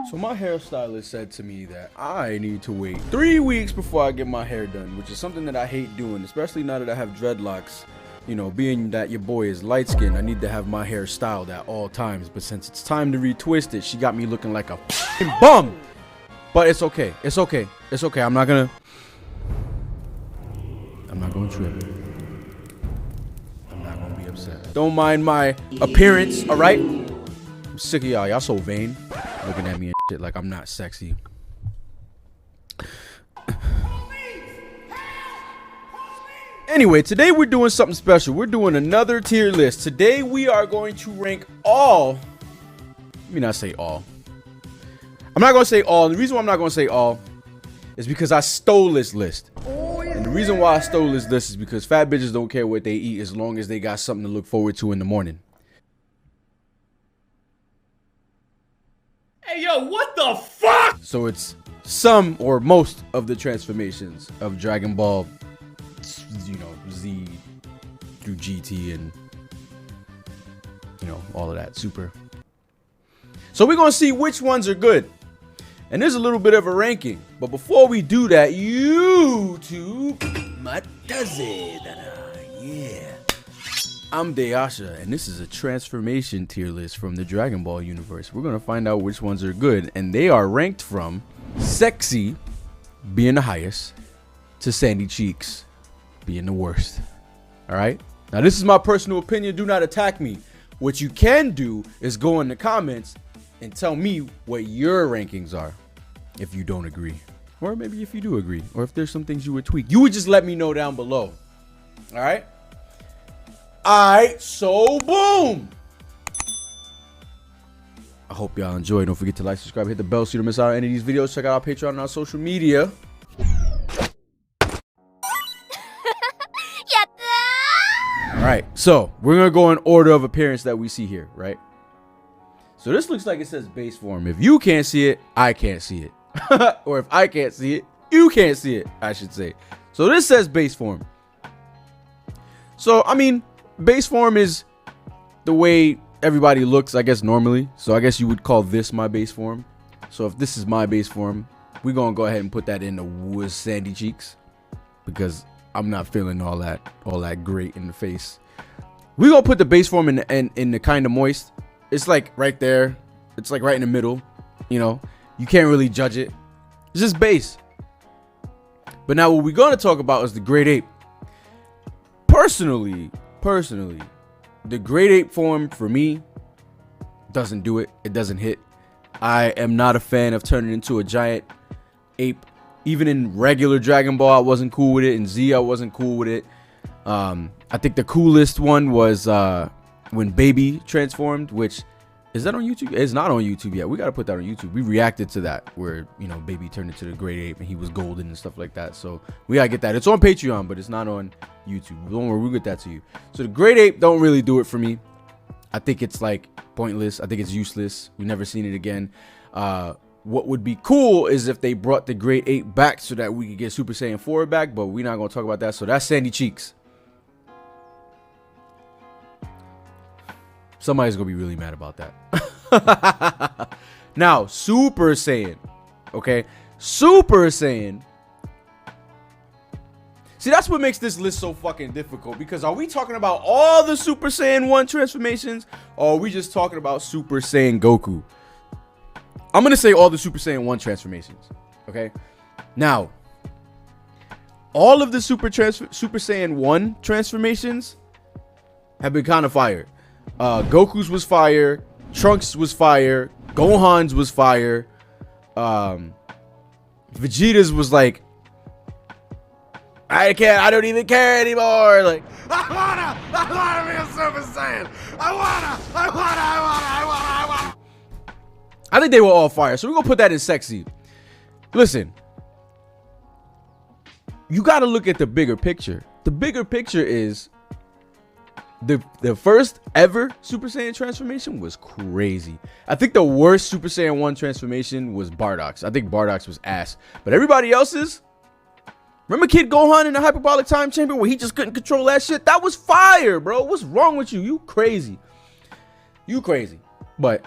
So my hairstylist said to me that I need to wait 3 weeks before I get my hair done, which is something that I hate doing, especially now that I have dreadlocks. You know, being that your boy is light skinned, I need to have my hair styled at all times. But since it's time to retwist it, she got me looking like a bum. But it's okay. It's okay. It's okay. I'm not gonna trip. I'm not gonna be upset. Don't mind my appearance, all right? I'm sick of y'all. Y'all so vain, looking at me and shit like I'm not sexy. Anyway, today we're doing something special. We're doing another tier list. Today we are going to rank all. Let me not say all. I'm not going to say all. The reason why I'm not going to say all is because I stole this list. And the reason why I stole this list is because fat bitches don't care what they eat as long as they got something to look forward to in the morning. Hey, yo, what the fuck? So it's some or most of the transformations of Dragon Ball, you know, Z through GT and, you know, all of that Super. So we're going to see which ones are good. And there's a little bit of a ranking. But before we do that, YouTube, yeah. I'm Deyasha, and this is a transformation tier list from the Dragon Ball universe. We're going to find out which ones are good. And they are ranked from sexy being the highest to sandy cheeks being the worst. All right, now this is my personal opinion. Do not attack me. What you can do is go in the comments and tell me what your rankings are if you don't agree, or maybe if you do agree, or if there's some things you would tweak. You would just let me know down below. All right, so boom, I hope y'all enjoy. Don't forget to like, subscribe, hit the bell so you don't miss out on any of these videos. Check out our Patreon and our social media. Alright, so we're gonna go in order of appearance that we see here, right? So this looks like it says base form. If you can't see it, I can't see it. Or if I can't see it, you can't see it, I should say. So this says base form. So, I mean, base form is the way everybody looks, I guess, normally. So I guess you would call this my base form. So if this is my base form, we're gonna go ahead and put that in the sandy cheeks, because I'm not feeling all that great in the face. We're gonna put the base form in the kind of moist. It's like right there. It's like right in the middle. You know, you can't really judge it. It's just base. But now what we're gonna talk about is the Great Ape. Personally, the Great Ape form for me doesn't do it. It doesn't hit. I am not a fan of turning into a giant ape. Even in regular Dragon Ball, I wasn't cool with it. In Z, I wasn't cool with it. I think the coolest one was when Baby transformed, which is that on YouTube? It's not on YouTube yet. We got to put that on YouTube. We reacted to that where, you know, Baby turned into the Great Ape and he was golden and stuff like that. So we got to get that. It's on Patreon, but it's not on YouTube. Don't worry, we'll get that to you. So the Great Ape don't really do it for me. I think it's like pointless. I think it's useless. We've never seen it again. What would be cool is if they brought the Great Ape back so that we could get Super Saiyan 4 back, but we're not going to talk about that. So that's sandy cheeks. Somebody's going to be really mad about that. Now, Super Saiyan. Okay? Super Saiyan. See, that's what makes this list so fucking difficult, because are we talking about all the Super Saiyan 1 transformations, or are we just talking about Super Saiyan Goku? I'm going to say all the Super Saiyan 1 transformations, okay? Now, all of the Super Saiyan 1 transformations have been kind of fire. Goku's was fire. Trunks was fire. Gohan's was fire. Vegeta's was like, I don't even care anymore. Like, I wanna be a Super Saiyan. I wanna. I think they were all fire, so we're gonna put that in sexy. Listen, you gotta look at the bigger picture. The bigger picture is the first ever Super Saiyan transformation was crazy. I think the worst Super Saiyan 1 transformation was Bardock's. I think Bardock's was ass, but everybody else's. Remember Kid Gohan in the hyperbolic time chamber where he just couldn't control that shit? That was fire, bro. What's wrong with you? You crazy. You crazy. But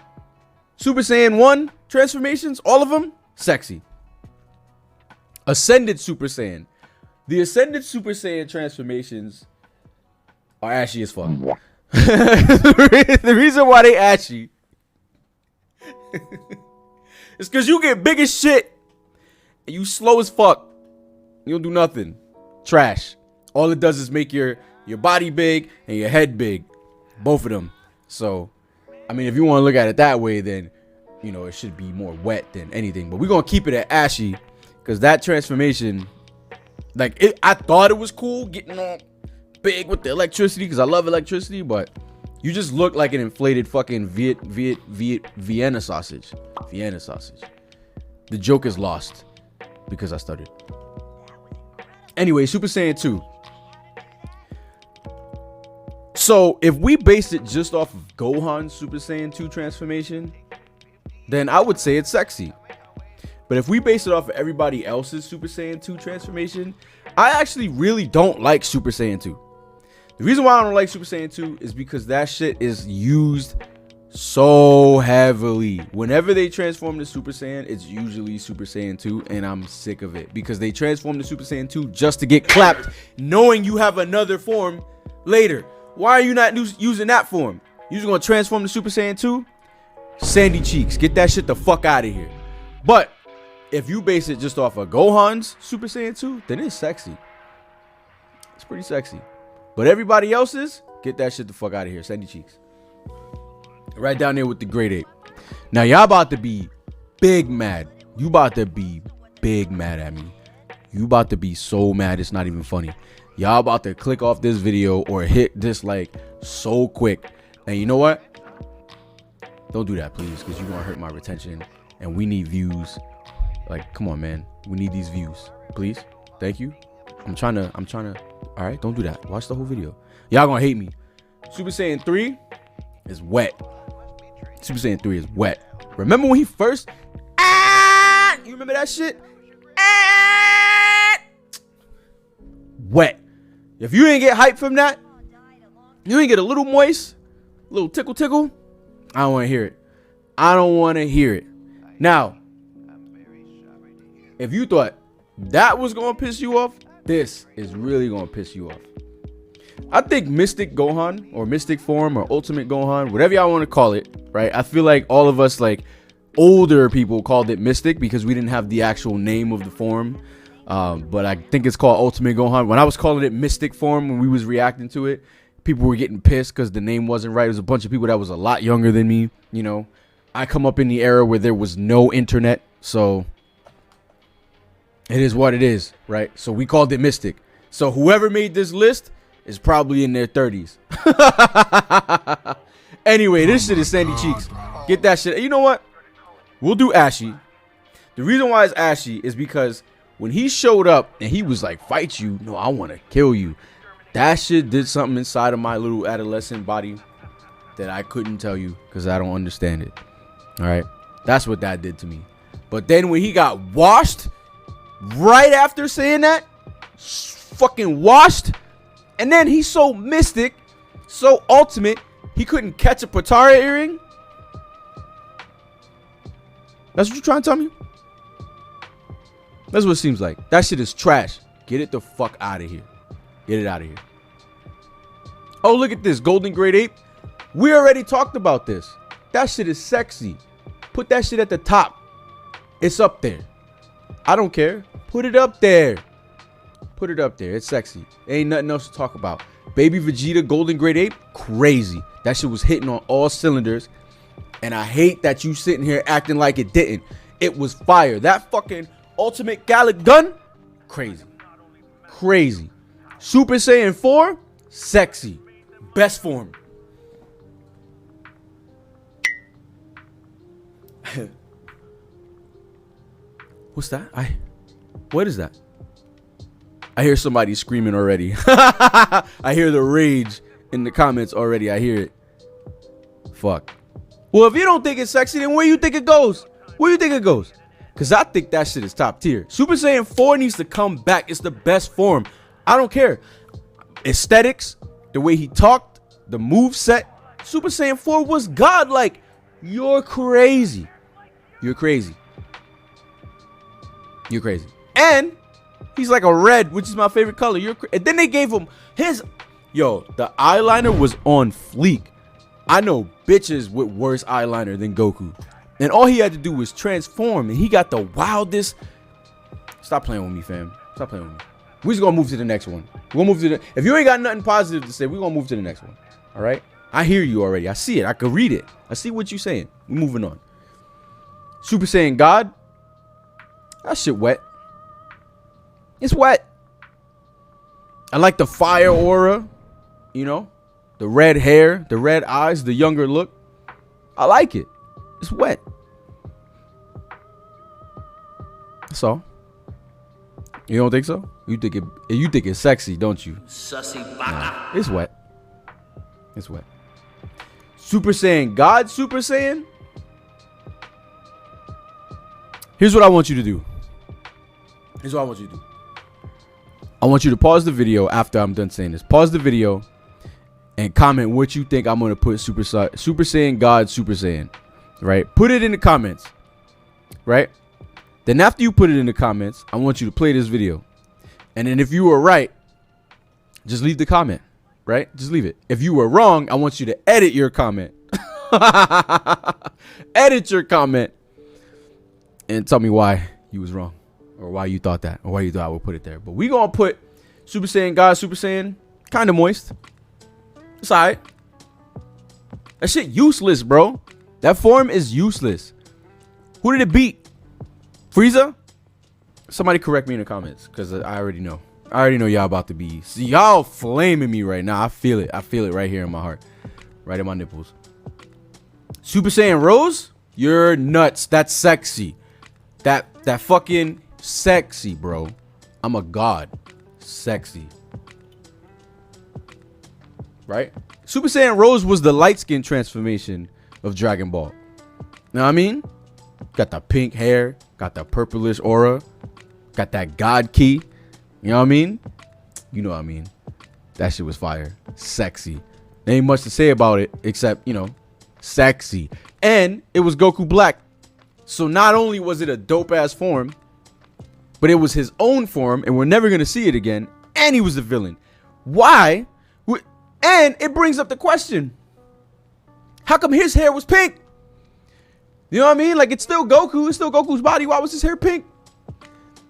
Super Saiyan 1, transformations, all of them, sexy. Ascended Super Saiyan. The Ascended Super Saiyan transformations are ashy as fuck. The reason why they ashy is because you get big as shit and you slow as fuck. You don't do nothing. Trash. All it does is make your body big and your head big. Both of them. So, I mean, if you want to look at it that way, then, you know, it should be more wet than anything. But we're going to keep it at ashy because that transformation, like, I thought it was cool getting all big with the electricity because I love electricity, but you just look like an inflated fucking Vienna sausage. Vienna sausage. The joke is lost because I stuttered. Anyway, Super Saiyan 2. So, if we base it just off of Gohan's Super Saiyan 2 transformation, then I would say it's sexy. But if we base it off of everybody else's Super Saiyan 2 transformation, I actually really don't like Super Saiyan 2. The reason why I don't like Super Saiyan 2 is because that shit is used so heavily. Whenever they transform to Super Saiyan, it's usually Super Saiyan 2, and I'm sick of it. Because they transform to Super Saiyan 2 just to get clapped, knowing you have another form later. Why are you not using that form? You just gonna transform to Super Saiyan 2? Sandy cheeks. Get that shit the fuck out of here. But if you base it just off of Gohan's Super Saiyan 2, then it's sexy. It's pretty sexy. But everybody else's, get that shit the fuck out of here. Sandy cheeks. Right down there with the Great Ape. Now y'all about to be big mad. You about to be big mad at me. You about to be so mad it's not even funny. Y'all about to click off this video or hit dislike so quick. And you know what? Don't do that, please, because you're gonna hurt my retention. And we need views. Like, come on, man. We need these views. Please. Thank you. I'm trying to. All right, don't do that. Watch the whole video. Y'all gonna hate me. Super Saiyan 3 is wet. Super Saiyan 3 is wet. Remember when he first... You remember that shit? Wet. If you didn't get hype from that, you didn't get a little moist, a little tickle tickle, I don't want to hear it. I don't want to hear it. Now, if you thought that was going to piss you off, this is really going to piss you off. I think Mystic Gohan or Mystic Form or Ultimate Gohan, whatever y'all want to call it, right? I feel like all of us, like older people, called it Mystic because we didn't have the actual name of the form. But I think it's called Ultimate Gohan. When I was calling it Mystic Form, when we was reacting to it, people were getting pissed because the name wasn't right. It was a bunch of people that was a lot younger than me. You know, I come up in the era where there was no internet, so it is what it is, right? So we called it Mystic. So whoever made this list is probably in their 30s. Anyway, this shit is Sandy Cheeks. Get that shit. You know what? We'll do Ashy. The reason why it's Ashy is because when he showed up and he was like, fight you, no, I want to kill you. That shit did something inside of my little adolescent body that I couldn't tell you because I don't understand it. All right. That's what that did to me. But then when he got washed right after saying that, fucking washed. And then he's so mystic, so ultimate, he couldn't catch a Potara earring. That's what you're trying to tell me? That's what it seems like. That shit is trash. Get it the fuck out of here. Get it out of here. Oh, look at this. Golden Great Ape. We already talked about this. That shit is sexy. Put that shit at the top. It's up there. I don't care. Put it up there. Put it up there. It's sexy. Ain't nothing else to talk about. Baby Vegeta, Golden Great Ape. Crazy. That shit was hitting on all cylinders. And I hate that you sitting here acting like it didn't. It was fire. That fucking Ultimate Gallic gun, crazy. Crazy. Super Saiyan 4, sexy. Best form. What's that? What is that? I hear somebody screaming already. I hear the rage in the comments already. I hear it. Fuck. Well, if you don't think it's sexy, then where you think it goes? Where you think it goes? Because I think that shit is top tier. Super Saiyan 4 needs to come back. It's the best form. I don't care. Aesthetics, the way he talked, the move set. Super Saiyan 4 was godlike. You're crazy. You're crazy. You're crazy. And he's like a red, which is my favorite color. And then they gave him his... Yo, the eyeliner was on fleek. I know bitches with worse eyeliner than Goku. And all he had to do was transform. And he got the wildest... Stop playing with me, fam. Stop playing with me. We're just going to move to the next one. We're going to move to the... If you ain't got nothing positive to say, we're going to move to the next one. All right? I hear you already. I see it. I can read it. I see what you're saying. We're moving on. Super Saiyan God. That shit wet. It's wet. I like the fire aura. You know? The red hair. The red eyes. The younger look. I like it. It's wet. That's all. You don't think so? You think it's sexy, don't you? Sussy Nah, it's wet. It's wet. Super Saiyan God Super Saiyan. Here's what I want you to do. Here's what I want you to do. I want you to pause the video after I'm done saying this. Pause the video and comment what you think I'm going to put Super Saiyan God Super Saiyan. Right? Put it in the comments. Right? Then after you put it in the comments, I want you to play this video. And then if you were right, just leave the comment. Right? Just leave it. If you were wrong, I want you to edit your comment. Edit your comment. And tell me why you was wrong. Or why you thought that. Or why you thought I would put it there. But we going to put Super Saiyan God Super Saiyan. Kind of moist. It's alright. That shit useless, bro. That form is useless. Who did it beat? Frieza? Somebody correct me in the comments, because I already know. I already know y'all about to be. See, y'all flaming me right now. I feel it. I feel it right here in my heart. Right in my nipples. Super Saiyan Rose? You're nuts. That's sexy. That fucking sexy, bro. I'm a god. Sexy. Right? Super Saiyan Rose was the light skin transformation of Dragon Ball. Know what I mean? Got the pink hair. Got the purplish aura. Got that god key. You know what I mean? You know what I mean. That shit was fire. Sexy. There ain't much to say about it except, you know, sexy. And it was Goku Black. So not only was it a dope ass form, but it was his own form and we're never going to see it again. And he was the villain. Why? And it brings up the question. How come his hair was pink? You know what I mean? Like, it's still Goku. It's still Goku's body. Why was his hair pink?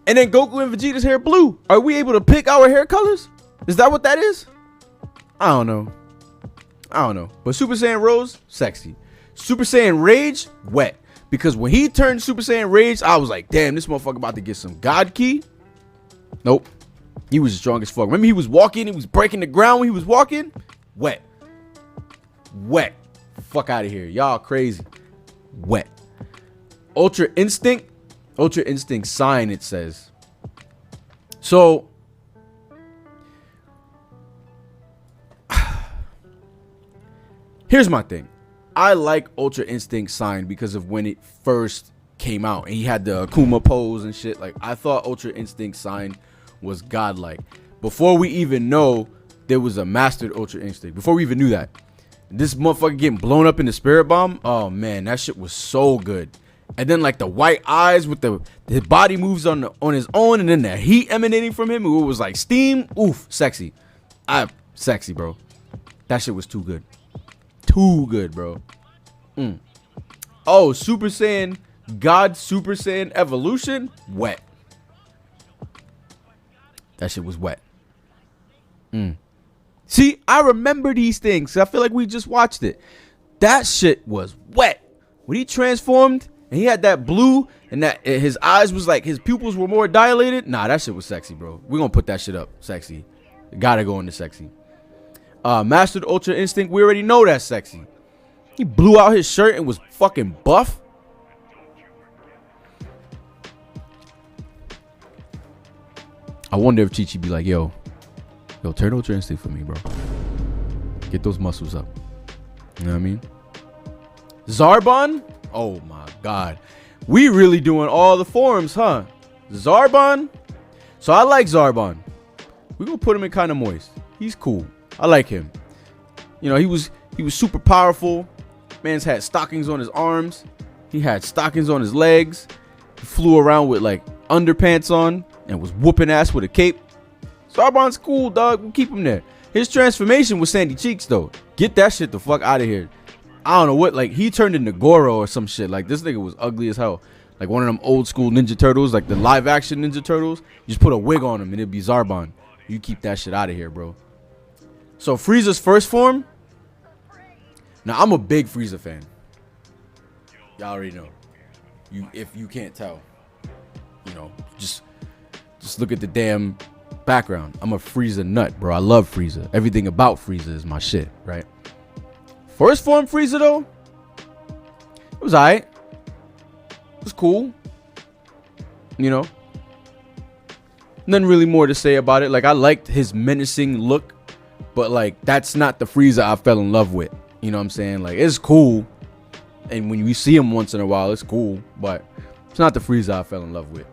And then Goku and Vegeta's hair blue. Are we able to pick our hair colors? Is that what that is? I don't know. I don't know. But Super Saiyan Rose, sexy. Super Saiyan Rage, wet. Because when he turned Super Saiyan Rage, I was like, damn, this motherfucker about to get some God Key. Nope. He was strong as fuck. Remember he was walking? He was breaking the ground when he was walking? Wet. Wet. Fuck out of here. Y'all crazy. Wet. Ultra Instinct. Ultra Instinct sign, it says. So here's my thing. I like Ultra Instinct sign because of when it first came out and he had the Akuma pose and shit. Like, I thought Ultra Instinct sign was godlike before we even know there was a mastered Ultra Instinct. Before we even knew that, this motherfucker getting blown up in the Spirit Bomb. Oh man, that shit was so good. And then like the white eyes with his body moves on his own, and then the heat emanating from him, it was like steam. Oof, sexy. Sexy, bro. That shit was too good. Too good, bro. Oh, Super Saiyan God Super Saiyan Evolution, wet. That shit was wet. See, I remember these things. I feel like we just watched it. That shit was wet. When he transformed and he had that blue and that his eyes was like his pupils were more dilated. Nah, that shit was sexy, bro. We're gonna put that shit up. Sexy. Gotta go into sexy. Mastered Ultra Instinct. We already know that's sexy. He blew out his shirt and was fucking buff. I wonder if Chi-Chi be like, yo, turn Ultra Instinct for me, bro. Get those muscles up. You know what I mean? Zarbon? Oh my god. We really doing all the forms, huh? Zarbon? So I like Zarbon. We're gonna put him in kind of moist. He's cool. I like him. You know, he was super powerful. Man's had stockings on his arms. He had stockings on his legs. He flew around with like underpants on and was whooping ass with a cape. Zarbon's cool, dog. We'll keep him there. His transformation was sandy cheeks, though. Get that shit the fuck out of here. I don't know what, like, he turned into Goro or some shit. Like, this nigga was ugly as hell. Like one of them old school Ninja Turtles, like the live action Ninja Turtles. You just put a wig on him and it'd be Zarbon. You keep that shit out of here, bro. So Frieza's first form. Now, I'm a big Frieza fan. Y'all already know. If you can't tell, you know, just look at the damn background. I'm a Frieza nut, bro. I love Frieza. Everything about Frieza is my shit, right? First form Frieza, though, it was alright. It was cool. You know, nothing really more to say about it. Like, I liked his menacing look, but like, that's not the Frieza I fell in love with. You know what I'm saying? Like, it's cool, and when you see him once in a while, it's cool, but it's not the Frieza I fell in love with.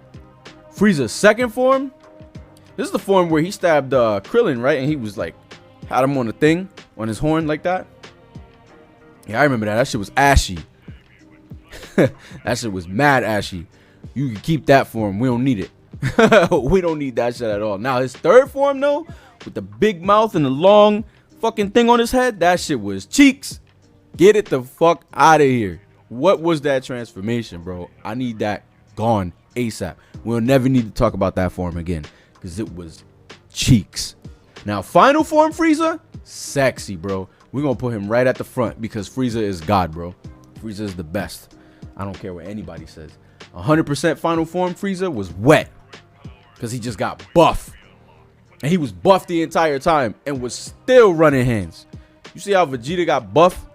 Frieza's second form. This is the form where he stabbed Krillin, right? And he was like, had him on the thing, on his horn like that. Yeah, I remember that. That shit was ashy. That shit was mad ashy. You can keep that form. We don't need it. We don't need that shit at all. Now, his third form, though, with the big mouth and the long fucking thing on his head, that shit was cheeks. Get it the fuck out of here. What was that transformation, bro? I need that gone ASAP. We'll never need to talk about that form again, because it was cheeks. Now, final form Frieza, sexy, bro. We're gonna put him right at the front because Frieza is God, bro. Frieza is the best. I don't care what anybody says. 100% final form Frieza was wet because he just got buff, and he was buff the entire time and was still running hands. You see how Vegeta got buff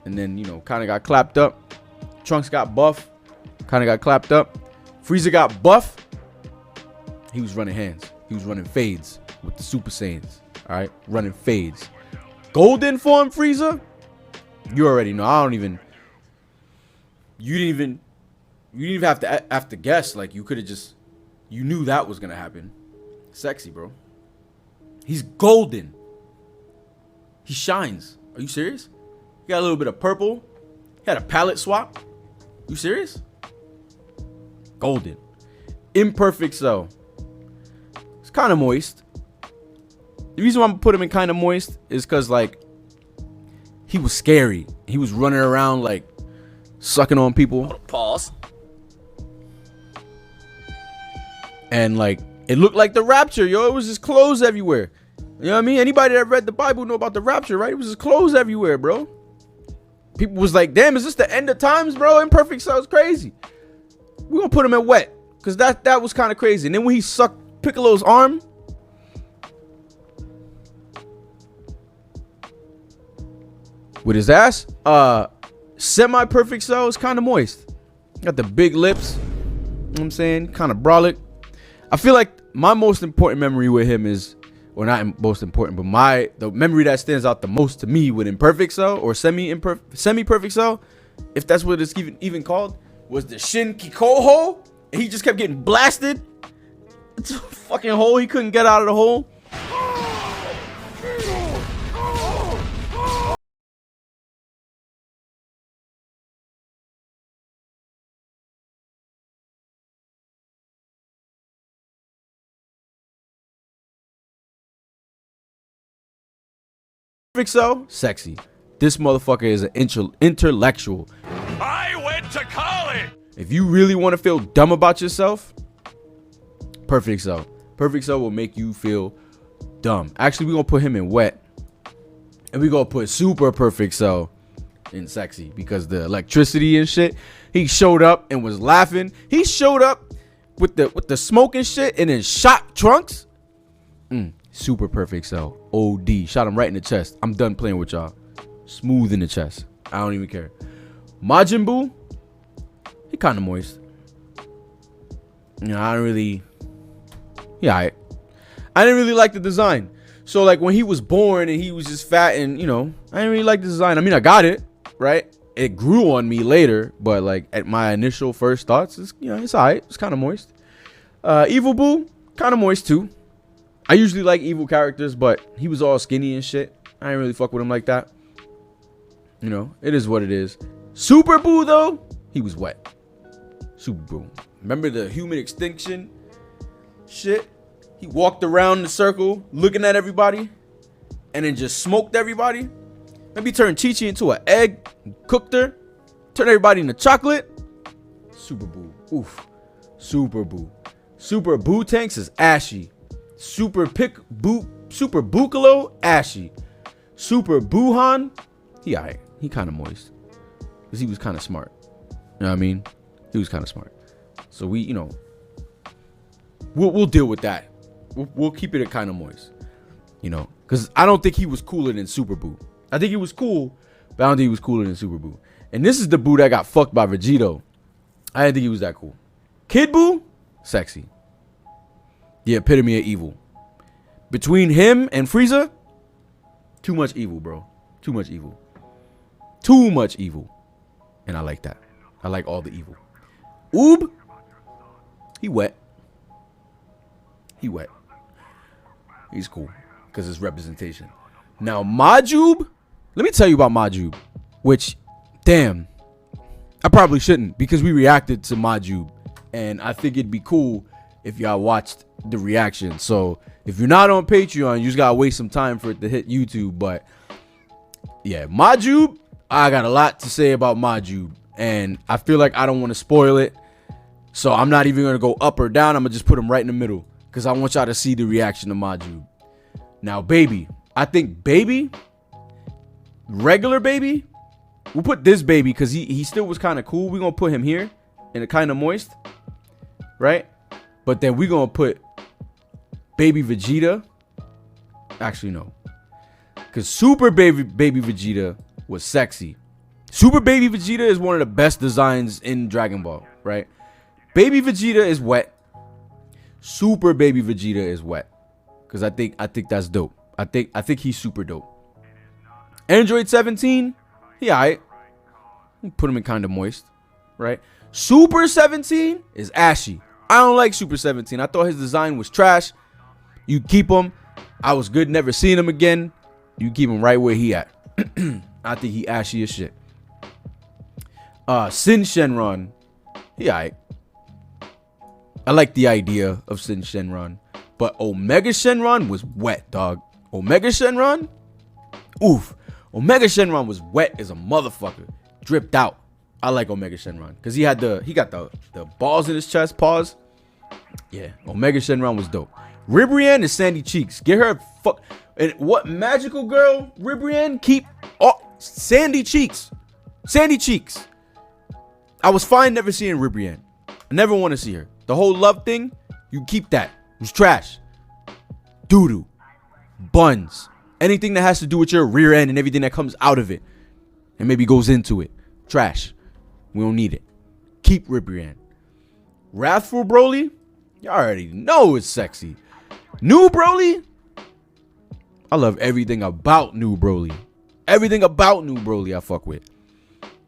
and then, you know, kind of got clapped up. Trunks got buff, kind of got clapped up. Frieza got buff. He was running hands. He was running fades with the Super Saiyans. All right, running fades. Golden form Frieza, you already know. I don't even. You didn't even have to guess. Like, you could have just. You knew that was gonna happen. Sexy, bro. He's golden. He shines. Are you serious? He got a little bit of purple. He had a palette swap. You serious? Golden. Imperfect cell. It's kind of moist. The reason why I'm gonna put him in kind of moist is because, like, he was scary. He was running around, like, sucking on people. Pause. And, like, it looked like the Rapture, yo. It was just clothes everywhere. You know what I mean? Anybody that read the Bible know about the Rapture, right? It was just clothes everywhere, bro. People was like, damn, is this the end of times, bro? Imperfect cell's crazy. We're gonna put him in wet, because that was kind of crazy. And then when he sucked Piccolo's arm, with his ass, semi-perfect cell is kind of moist. Got the big lips. You know what I'm saying? Kind of brolic. I feel like my most important memory with him is, or not most important, but the memory that stands out the most to me with imperfect cell or semi-perfect cell, if that's what it's even called, was the Shin Kikoho. And he just kept getting blasted. It's a fucking hole. He couldn't get out of the hole. So sexy. This motherfucker is an intellectual. I went to college. If you really want to feel dumb about yourself, Perfect Cell. Perfect Cell will make you feel dumb. Actually, we're gonna put him in wet, and we're gonna put Super Perfect Cell in sexy, because the electricity and shit. He showed up and was laughing. He showed up with the smoke and shit, and then shot Trunks. Super Perfect Cell. OD. Shot him right in the chest. I'm done playing with y'all. Smooth in the chest. I don't even care. Majin Buu, he kind of moist. You know, I don't really. Yeah, I didn't really like the design. So, like, when he was born and he was just fat and, you know, I didn't really like the design. I mean, I got it, right? It grew on me later, but, like, at my initial first thoughts, it's, you know, it's alright. It's kind of moist. Evil Buu, kind of moist too. I usually like evil characters, but he was all skinny and shit. I ain't really fuck with him like that. You know, it is what it is. Super Buu, though, he was wet. Super Buu. Remember the human extinction shit? He walked around the circle looking at everybody and then just smoked everybody. Maybe turned Chi-Chi into an egg, cooked her, turned everybody into chocolate. Super Buu. Oof. Super Buu. Super Buu Tanks is ashy. Super Buccalo, ashy. Super Buuhan, he alright. He kind of moist. Because he was kind of smart. You know what I mean? He was kind of smart. So we, you know, we'll deal with that. We'll keep it kind of moist. You know, because I don't think he was cooler than Super Buu. I think he was cool, but I don't think he was cooler than Super Buu. And this is the Buu that got fucked by Vegito. I didn't think he was that cool. Kid Buu, sexy. The epitome of evil. Between him and Frieza, too much evil, bro. Too much evil. Too much evil. And I like that. I like all the evil. Uub, he wet. He wet. He's cool because it's representation. Now, Majub, let me tell you about Majub, which, damn, I probably shouldn't because we reacted to Majub. And I think it'd be cool if y'all watched the reaction. So if you're not on Patreon, you just gotta wait some time for it to hit YouTube. But yeah, Majub, I got a lot to say about Majub, and I feel like I don't want to spoil it, so I'm not even gonna go up or down. I'm gonna just put him right in the middle because I want y'all to see the reaction to Majub. Now, baby, I think baby, regular baby, we'll put this baby because he still was kind of cool. We're gonna put him here in a kind of moist, right? But then we're gonna put baby Vegeta. Actually, no, because super baby Vegeta was sexy. Super baby Vegeta is one of the best designs in Dragon Ball, right? Baby Vegeta is wet. Super baby Vegeta is wet. Because I think that's dope. I think he's super dope. Android 17, he alright. Put him in kind of moist, right? Super 17 is ashy. I don't like Super 17. I thought his design was trash. You keep him. I was good never seeing him again. You keep him right where he at. I think he ashy as shit. Sin Shenron, he alright. I like the idea of Sin Shenron. But Omega Shenron was wet, dog. Omega Shenron? Oof. Omega Shenron was wet as a motherfucker. Dripped out. I like Omega Shenron. Because he got the balls in his chest. Pause. Yeah. Omega Shenron was dope. Ribrianne is Sandy Cheeks. Get her fuck. And what magical girl, Ribrianne? Keep Sandy Cheeks. Sandy Cheeks. I was fine never seeing Ribrianne. I never want to see her. The whole love thing, you keep that. It was trash. Doo-doo. Buns. Anything that has to do with your rear end and everything that comes out of it and maybe goes into it. Trash. We don't need it. Keep Ribrianne. Wrathful Broly, you already know it's sexy. New Broly, I love everything about New Broly. Everything about New Broly I fuck with.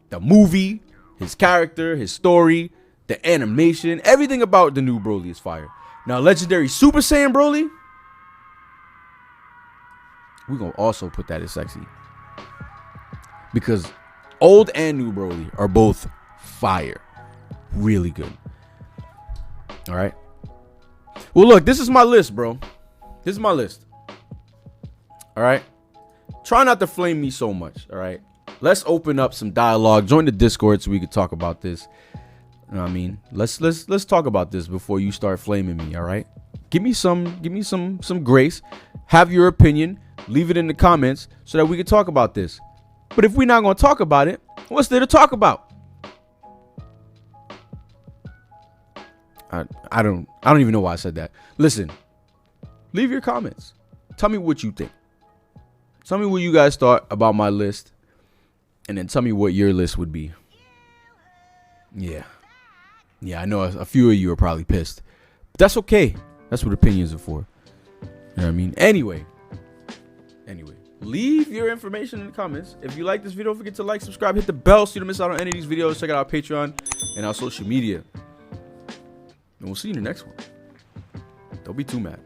The movie, his character, his story, the animation, everything about the New Broly is fire. Now, legendary Super Saiyan Broly, we're going to also put that as sexy. Because old and New Broly are both fire. Really good. All right. Well, look, this is my list, bro. This is my list. All right. Try not to flame me so much. All right. Let's open up some dialogue. Join the Discord so we can talk about this. You know what I mean? Let's talk about this before you start flaming me. All right. Give me some grace. Have your opinion. Leave it in the comments so that we can talk about this. But if we're not going to talk about it, what's there to talk about? I don't even know why I said that. Listen, leave your comments. Tell me what you think. Tell me what you guys thought about my list. And then tell me what your list would be. Yeah. Yeah, I know a few of you are probably pissed. But that's okay. That's what opinions are for. You know what I mean? Anyway, leave your information in the comments. If you like this video, don't forget to like, subscribe, hit the bell so you don't miss out on any of these videos. Check out our Patreon and our social media. And we'll see you in the next one. Don't be too mad.